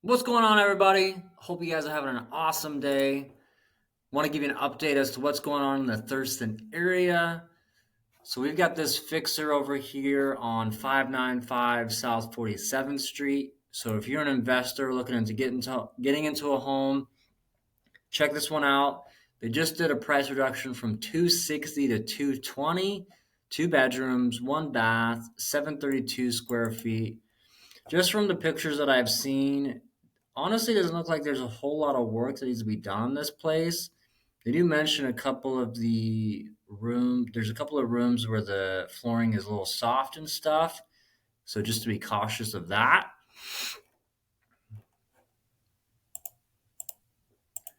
What's going on, everybody? Hope you guys are having an awesome day. Want to give you an update as to what's going on in the Thurston area. So we've got this fixer over here on 595 South 47th Street. So if you're an investor looking into getting into a home, check this one out. They just did a price reduction from 260 to 220, two bedrooms, one bath, 732 square feet. Just from the pictures that I've seen, honestly, it doesn't look like there's a whole lot of work that needs to be done on this place. They do mention a couple of the room. There's a couple of rooms where the flooring is a little soft and stuff. So just to be cautious of that.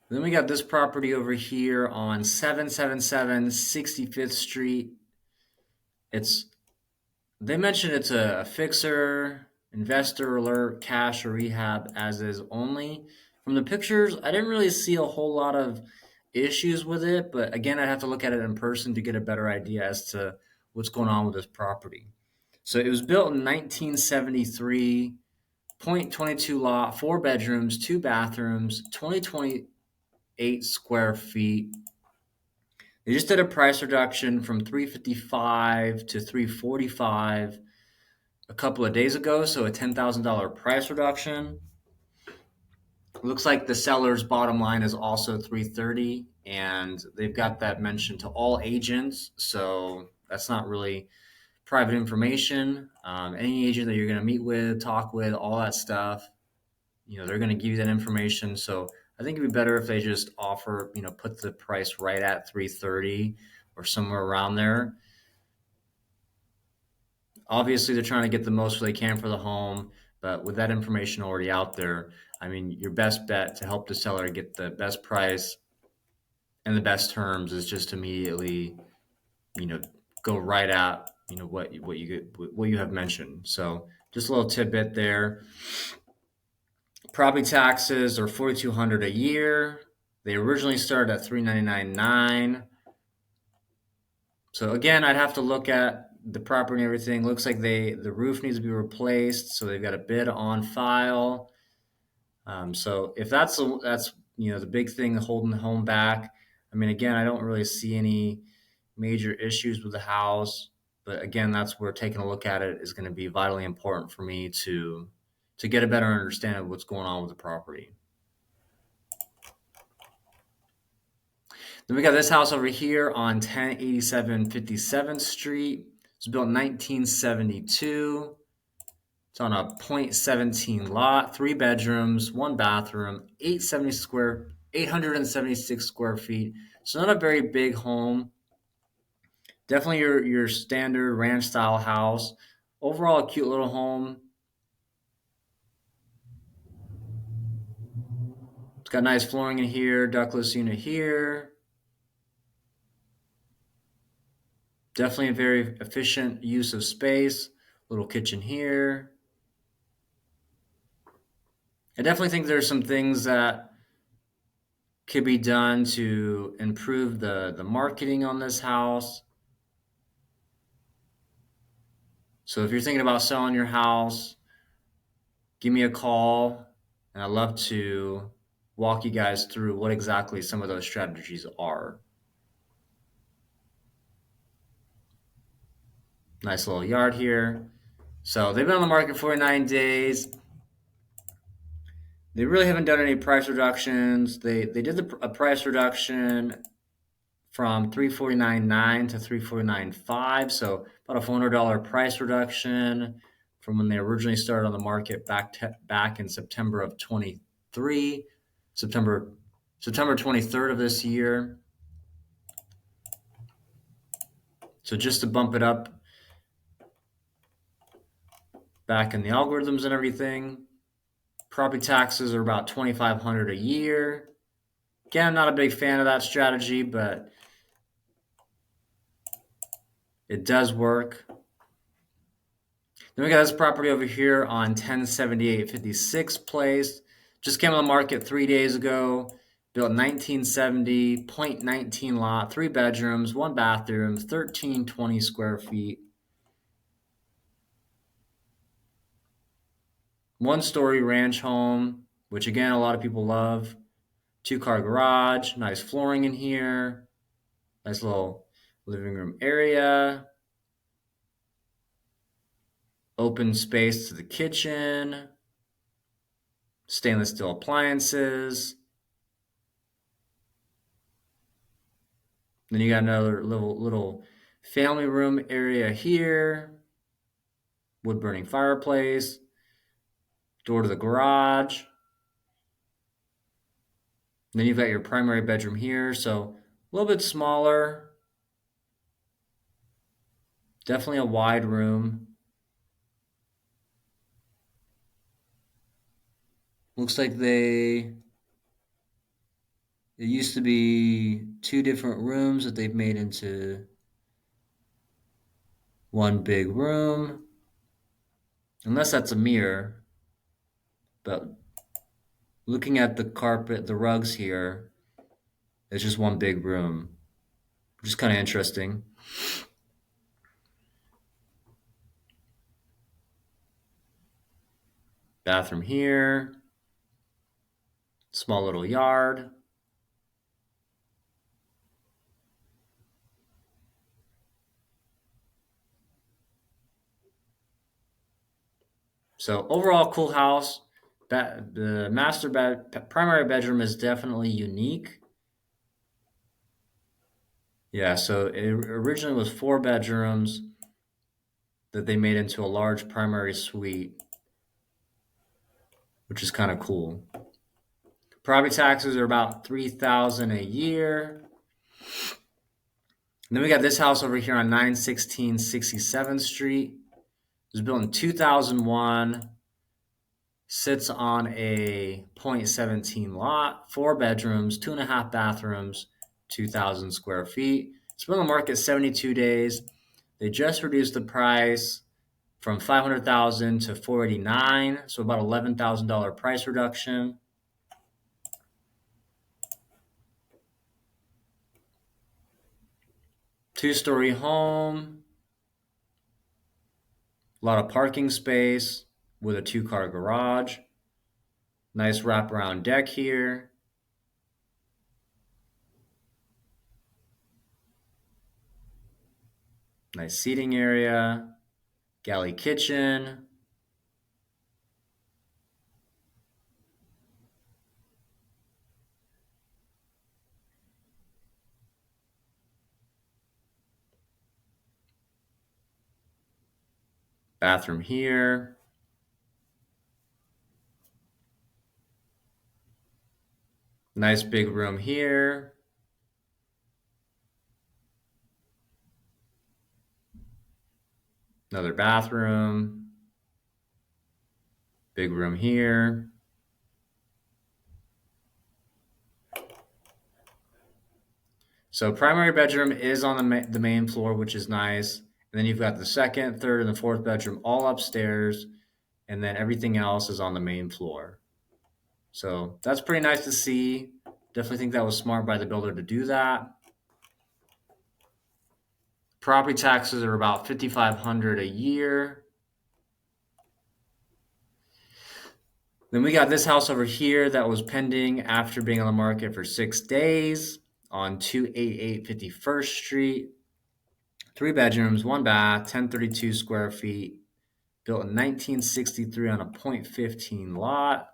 Then we got this property over here on 777 65th Street. It's They mentioned it's a fixer, investor alert, cash or rehab as is only. From the pictures, I didn't really see a whole lot of issues with it, but again, I'd have to look at it in person to get a better idea as to what's going on with this property. So it was built in 1973, .22 lot, four bedrooms, two bathrooms, 2028 square feet. They just did a price reduction from 355 to 345 a couple of days ago, so a $10,000 price reduction. Looks like the seller's bottom line is also 330, and they've got that mentioned to all agents, so that's not really private information. Any agent that you're going to meet with, talk with, all that stuff, they're going to give you that information. So I think it'd be better if they just offer, put the price right at 330 or somewhere around there. Obviously, they're trying to get the most they can for the home, but with that information already out there, I mean, your best bet to help the seller get the best price and the best terms is just immediately, you know, go right at what you have mentioned. So just a little tidbit there. Property taxes are 4,200 a year. They originally started at 399.9. So again, I'd have to look at the property and everything. Looks like the roof needs to be replaced, so they've got a bid on file. So if that's the big thing holding the home back. I mean, again, I don't really see any major issues with the house, but again, that's where taking a look at it is going to be vitally important for me to get a better understanding of what's going on with the property. Then we got this house over here on 1087 57th Street. It's built in 1972. It's on a .17 lot, three bedrooms, one bathroom, 876 square feet. So not a very big home. Definitely your standard ranch style house. Overall, a cute little home. It's got nice flooring in here, ductless unit here. Definitely a very efficient use of space. Little kitchen here. I definitely think there's some things that could be done to improve the marketing on this house. So if you're thinking about selling your house, give me a call, and I'd love to walk you guys through what exactly some of those strategies are. Nice little yard here. So they've been on the market for 49 days. They really haven't done any price reductions. They did a price reduction from 349.9 to 349.5, so about a $400 price reduction from when they originally started on the market back in September of 23, September 23rd of this year. So just to bump it up back in the algorithms and everything. Property taxes are about 2,500 a year. Again, I'm not a big fan of that strategy, but it does work. Then we got this property over here on 1078 56th Place. Just came on the market 3 days ago. Built 1970, .19 lot, three bedrooms, one bathroom, 1,320 square feet. One story ranch home. which again, a lot of people love. Two-car garage, nice flooring in here, nice little living room area, open space to the kitchen, stainless steel appliances. Then you got another little family room area here, wood burning fireplace, door to the garage. Then you've got your primary bedroom here, so a little bit smaller, definitely a wide room. Looks like it used to be two different rooms that they've made into one big room. Unless that's a mirror, but looking at the carpet, the rugs here, it's just one big room, which is kind of interesting. Bathroom here, small little yard. So overall, cool house. The primary bedroom is definitely unique. Yeah, so it originally was 4 bedrooms that they made into a large primary suite, which is kind of cool. Property taxes are about 3,000 a year. And then we got this house over here on 916 67th Street. It was built in 2001. Sits on a .17 lot, 4 bedrooms, 2.5 bathrooms, 2,000 square feet. It's been on the market 72 days. They just reduced the price from 500,000 to 489, so about $11,000 price reduction. Two-story home, a lot of parking space with a 2-car garage. Nice wraparound deck here. Nice seating area, galley kitchen. Bathroom here. Nice big room here. Another bathroom. Big room here. So primary bedroom is on the main floor, which is nice. And then you've got the second, third, and the fourth bedroom all upstairs. And then everything else is on the main floor. So that's pretty nice to see. Definitely think that was smart by the builder to do that. Property taxes are about $5,500 a year. Then we got this house over here that was pending after being on the market for 6 days on 288 51st Street. 3 bedrooms, 1 bath, 1032 square feet. Built in 1963 on a .15 lot.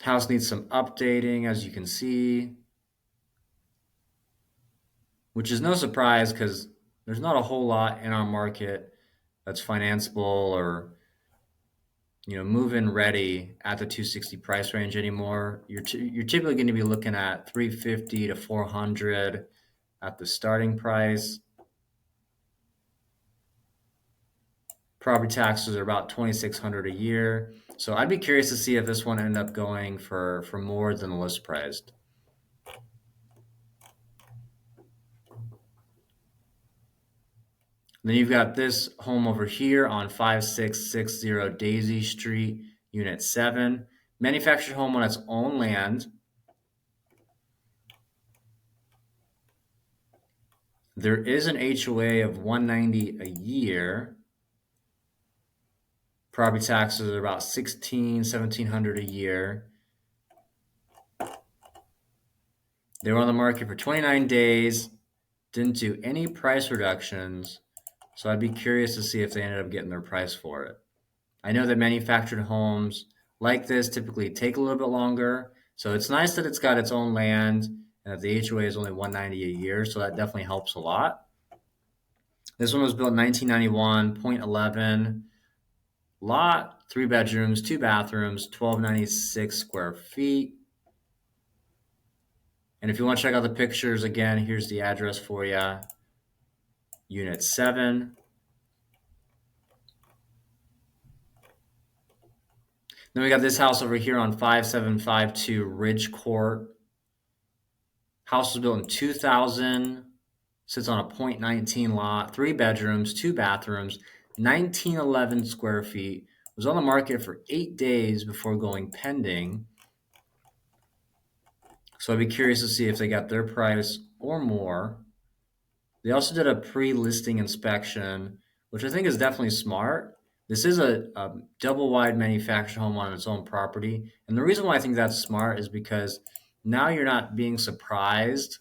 House needs some updating, as you can see, which is no surprise because there's not a whole lot in our market that's financeable or move-in ready at the 260 price range anymore. You're typically going to be looking at 350 to 400 at the starting price. Property taxes are about 2,600 a year. So I'd be curious to see if this one ended up going for more than the list price. Then you've got this home over here on 5660 Daisy Street, Unit 7. Manufactured home on its own land. There is an HOA of $190 a year. Property taxes are about $1,700 a year. They were on the market for 29 days, didn't do any price reductions, so I'd be curious to see if they ended up getting their price for it. I know that manufactured homes like this typically take a little bit longer, so it's nice that it's got its own land and that the HOA is only $190 a year, so that definitely helps a lot. This one was built in 1991, 0.11 lot, 3 bedrooms, 2 bathrooms, 1,296 square feet. And if you want to check out the pictures, again, here's the address for you. Unit 7. Then we got this house over here on 5752 Ridge Court. House was built in 2000. Sits on a .19 lot, 3 bedrooms, 2 bathrooms, 1911 square feet. Was on the market for 8 days before going pending. So I'd be curious to see if they got their price or more. They also did a pre-listing inspection, which I think is definitely smart. This is a double wide manufactured home on its own property. And the reason why I think that's smart is because now you're not being surprised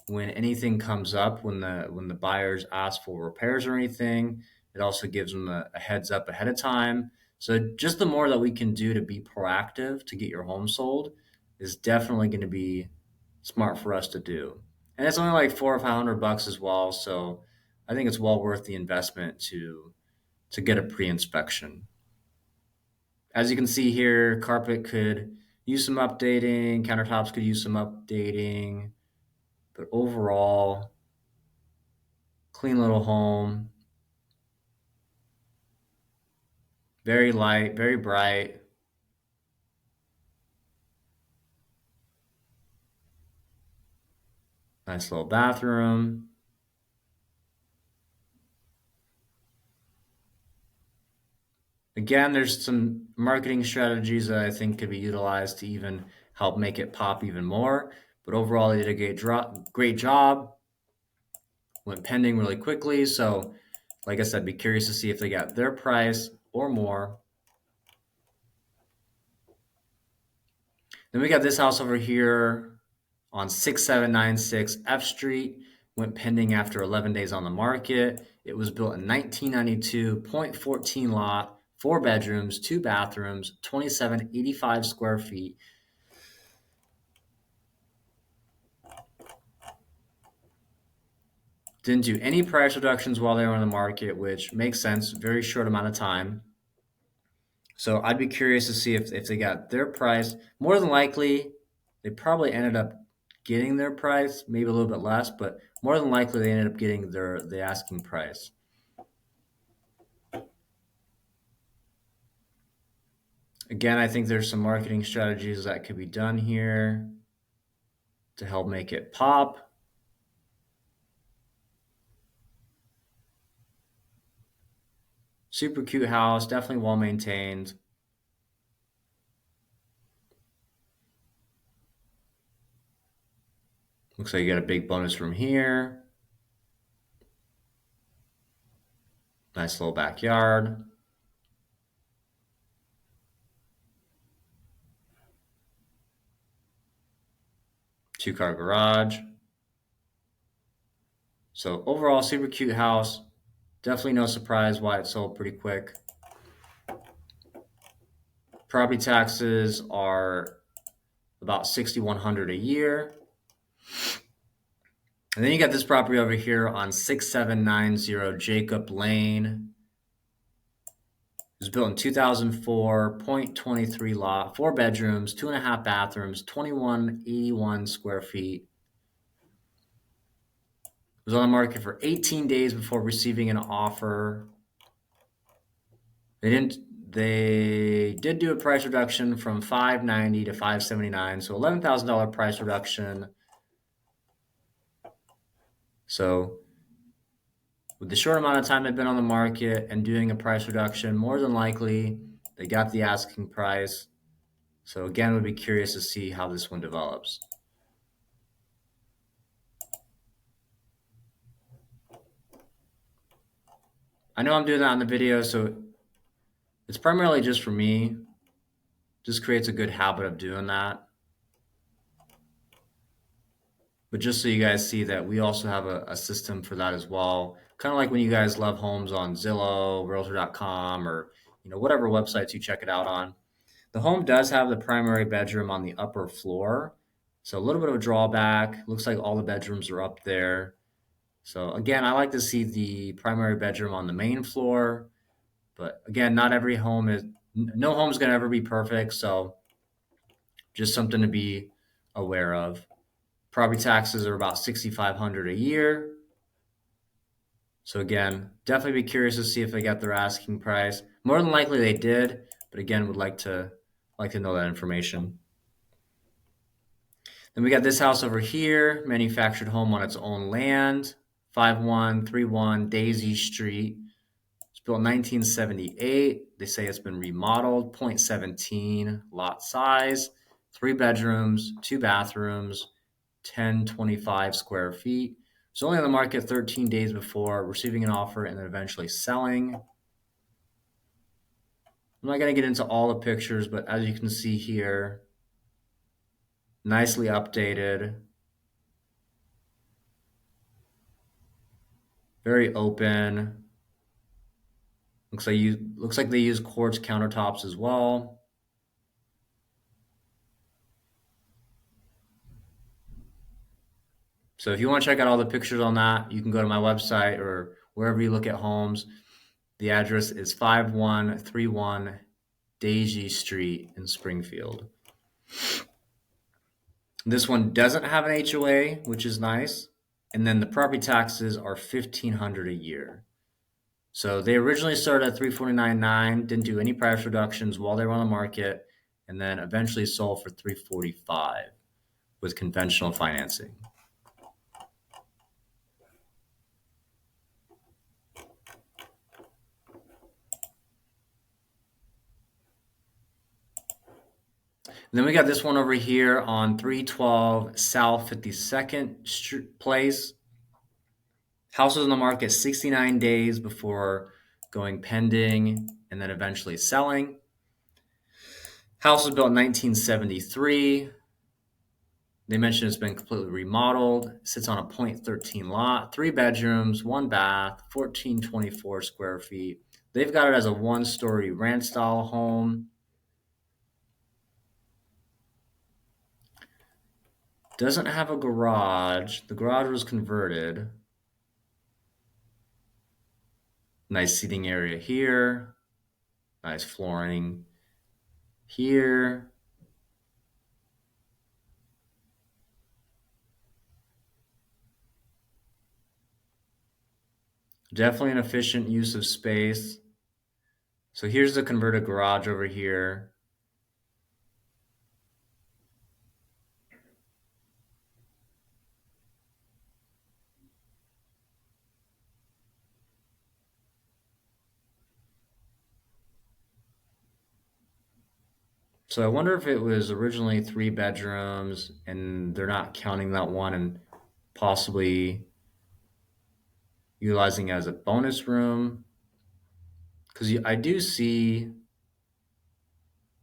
when anything comes up, when the buyers ask for repairs or anything. It also gives them a heads up ahead of time. So just the more that we can do to be proactive to get your home sold is definitely going to be smart for us to do. And it's only like $400 or $500 as well. So I think it's well worth the investment to get a pre-inspection. As you can see here, carpet could use some updating, countertops could use some updating, but overall, clean little home. Very light, very bright. Nice little bathroom. Again, there's some marketing strategies that I think could be utilized to even help make it pop even more. But overall, they did a great job. Went pending really quickly. So, like I said, be curious to see if they got their price or more. Then we got this house over here on 6796 F Street. Went pending after 11 days on the market. It was built in 1992, .14 lot, 4 bedrooms, 2 bathrooms, 2785 square feet. Didn't do any price reductions while they were on the market, which makes sense. Very short amount of time. So I'd be curious to see if they got their price. More than likely, they probably ended up getting their price, maybe a little bit less, but more than likely they ended up getting the asking price. Again, I think there's some marketing strategies that could be done here to help make it pop. Super cute house, definitely well maintained. Looks like you got a big bonus room here. Nice little backyard. Two-car garage. So overall, super cute house. Definitely no surprise why it sold pretty quick. Property taxes are about $6,100 a year. And then you got this property over here on 6790 Jacob Lane. It was built in 2004, .23 lot, 4 bedrooms, 2.5 bathrooms, 2181 square feet. It was on the market for 18 days before receiving an offer. They did do a price reduction from $590 to $579, so $11,000 price reduction. So with the short amount of time they've been on the market and doing a price reduction, more than likely they got the asking price. So again, would be curious to see how this one develops. I know I'm doing that on the video, so it's primarily just for me. Just creates a good habit of doing that. But just so you guys see that we also have a system for that as well. Kind of like when you guys love homes on Zillow, Realtor.com, or whatever websites you check it out on. The home does have the primary bedroom on the upper floor. So a little bit of a drawback. Looks like all the bedrooms are up there. So again, I like to see the primary bedroom on the main floor. But again, not every home is, no home's going to ever be perfect. So just something to be aware of. Property taxes are about $6,500 a year. So again, definitely be curious to see if they got their asking price. More than likely they did, but again, would like to know that information. Then we got this house over here, manufactured home on its own land, 5131 Daisy Street. It's built in 1978. They say it's been remodeled, 0.17 lot size, 3 bedrooms, 2 bathrooms, 1025 square feet. It's only on the market 13 days before receiving an offer and then eventually selling. I'm not going to get into all the pictures, but as you can see here, nicely updated, very open. Looks like they use quartz countertops as well. So if you want to check out all the pictures on that, you can go to my website or wherever you look at homes. The address is 5131 Daisy Street in Springfield. This one doesn't have an HOA, which is nice. And then the property taxes are $1,500 a year. So they originally started at $349,900, didn't do any price reductions while they were on the market, and then eventually sold for $345,000 with conventional financing. And then we got this one over here on 312 South 52nd Street Place. House was on the market 69 days before going pending and then eventually selling. House was built in 1973. They mentioned it's been completely remodeled. It sits on a .13 lot, 3 bedrooms, 1 bath, 1,424 square feet. They've got it as a 1-story ranch style home. Doesn't have a garage. The garage was converted. Nice seating area here. Nice flooring here. Definitely an efficient use of space. So here's the converted garage over here. So I wonder if it was originally 3 bedrooms and they're not counting that one and possibly utilizing it as a bonus room. Because I do see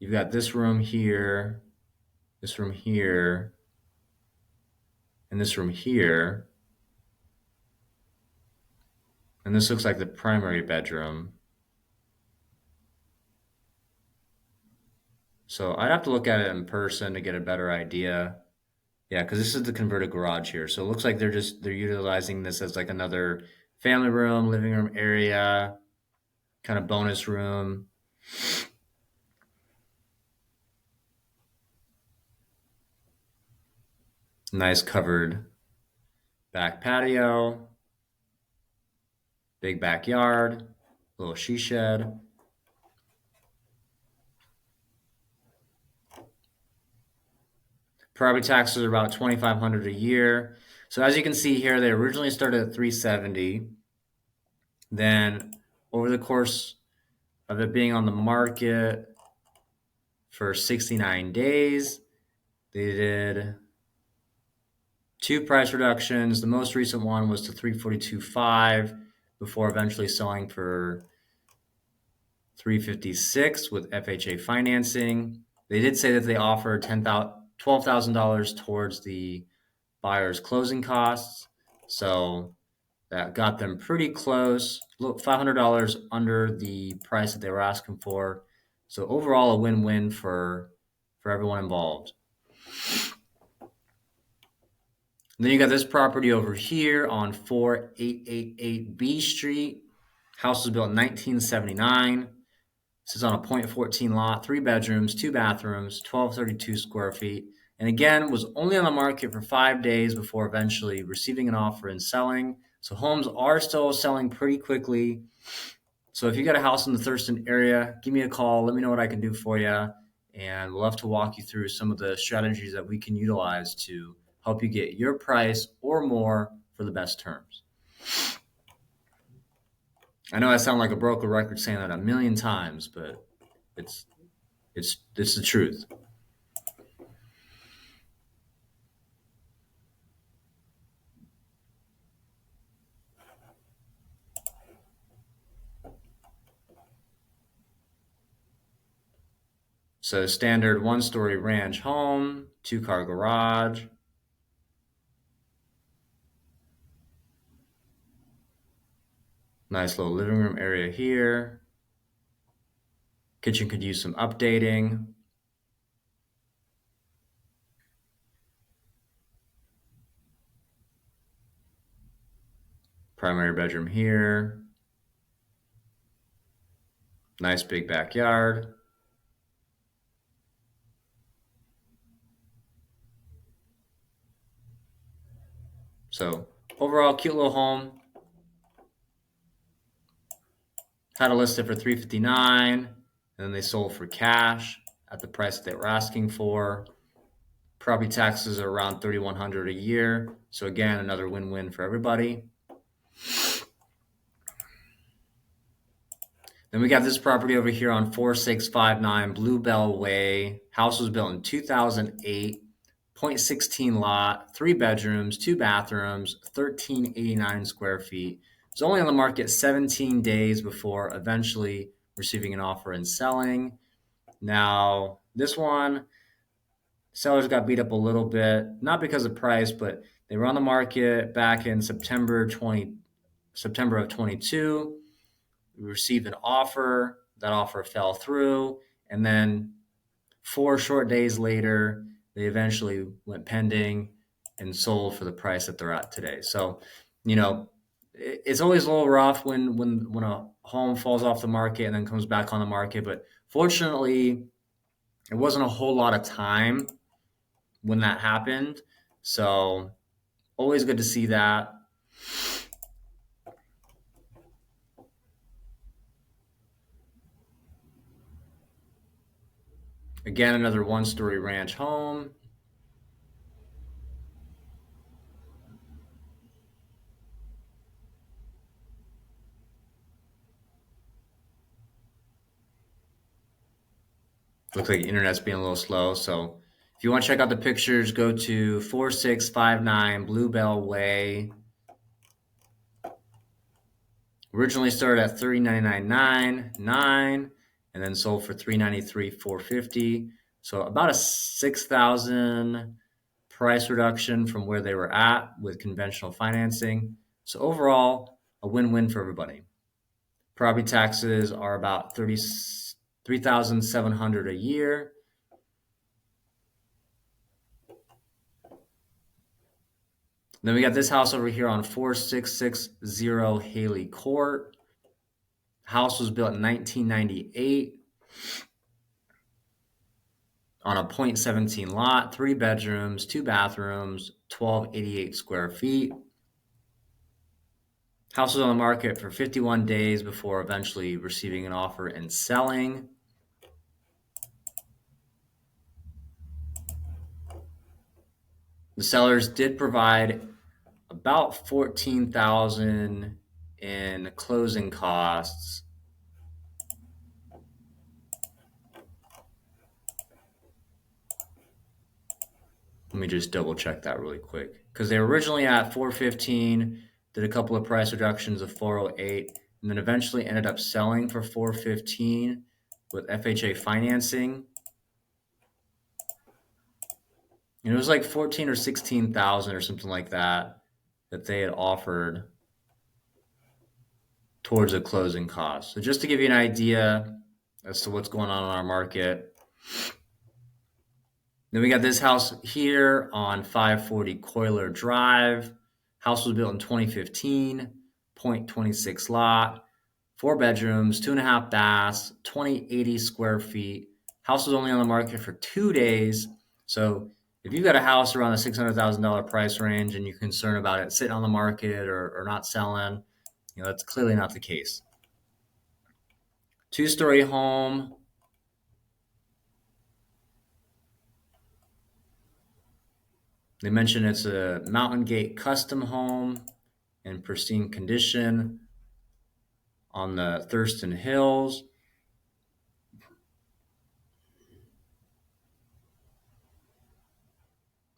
you've got this room here, and this room here. And this looks like the primary bedroom. So I'd have to look at it in person to get a better idea. Yeah, because this is the converted garage here. So it looks like they're utilizing this as like another family room, living room area, kind of bonus room. Nice covered back patio, big backyard, little she shed. Property taxes are about $2,500 a year. So as you can see here, they originally started at $370. Then over the course of it being on the market for 69 days. They did 2 price reductions. The most recent one was to 342.5 before eventually selling for 356 with FHA financing. They did say that they offered $12,000 towards the buyer's closing costs. So that got them pretty close, $500 under the price that they were asking for. So overall, a win-win for everyone involved. And then you got this property over here on 4888 B Street. House was built in 1979. This is on a .14 lot, 3 bedrooms, 2 bathrooms, 1,232 square feet. And again, was only on the market for 5 days before eventually receiving an offer and selling. So homes are still selling pretty quickly. So if you got a house in the Thurston area, give me a call. Let me know what I can do for you. And we'll love to walk you through some of the strategies that we can utilize to help you get your price or more for the best terms. I know I sound like a broken record saying that a million times, but it's the truth. So standard 1-story ranch home, 2-car garage. Nice little living room area here. Kitchen could use some updating. Primary bedroom here. Nice big backyard. So overall, cute little home. Had it listed for $359, and then they sold for cash at the price that they were asking for. Property taxes are around $3,100 a year. So again, another win-win for everybody. Then we got this property over here on 4659 Bluebell Way. House was built in 2008. .16 lot, 3 bedrooms, 2 bathrooms, 1,389 square feet. It's only on the market 17 days before eventually receiving an offer and selling. Now, this one, sellers got beat up a little bit, not because of price, but they were on the market back in September of 22. We received an offer. That offer fell through, and then 4 short days later, they eventually went pending and sold for the price that they're at today. So, it's always a little rough when a home falls off the market and then comes back on the market. But fortunately, it wasn't a whole lot of time when that happened. So, always good to see that. Again, another 1-story ranch home. Looks like the internet's being a little slow. So if you want to check out the pictures, go to 4659 Bluebell Way. Originally started at $399.99 and then sold for $393,450. So about a $6,000 price reduction from where they were at with conventional financing. So overall, a win-win for everybody. Property taxes are about $3,700 a year. Then we got this house over here on 4660 Haley Court. House was built in 1998 on a .17 lot, 3 bedrooms, 2 bathrooms, 1,288 square feet. House was on the market for 51 days before eventually receiving an offer and selling. The sellers did provide about $14,000 in closing costs. Let me just double check that really quick because they were originally at 415, did a couple of price reductions of 408, and then eventually ended up selling for 415 with FHA financing. And it was like 14 or 16,000 or something like that that they had offered towards a closing cost. So just to give you an idea as to what's going on in our market. Then we got this house here on 540 Coiler Drive. House was built in 2015, 0.26 lot, 4 bedrooms, 2.5 baths, 2080 square feet. House was only on the market for 2 days. So if you've got a house around the $600,000 price range and you're concerned about it sitting on the market or not selling, that's clearly not the case. 2-story home. They mentioned it's a Mountain Gate custom home in pristine condition on the Thurston Hills.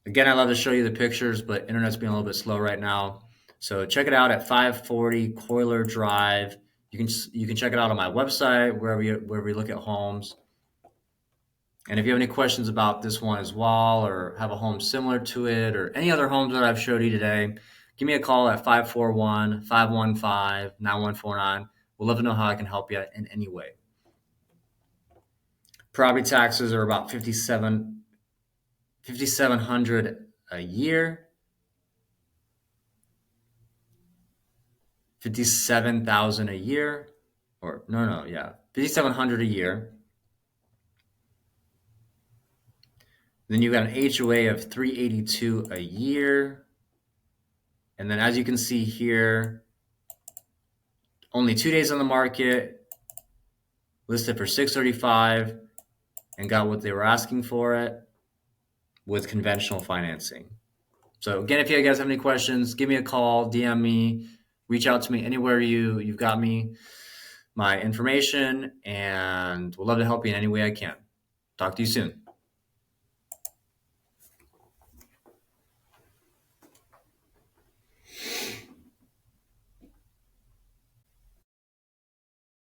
Again, I love to show you the pictures, but internet's being a little bit slow right now. So check it out at 540 Coiler Drive. You can check it out on my website, wherever you look at homes. And if you have any questions about this one as well, or have a home similar to it, or any other homes that I've showed you today, give me a call at 541-515-9149. We'd love to know how I can help you in any way. Property taxes are about 5,700 a year. 57,000 a year. Or no, yeah. 5,700 a year. Then you got an HOA of 382 a year. And then as you can see here, only 2 days on the market, listed for 635, and got what they were asking for it with conventional financing. So again, if you guys have any questions, give me a call, DM me, reach out to me anywhere you've got my information, and we'll love to help you in any way I can. Talk to you soon.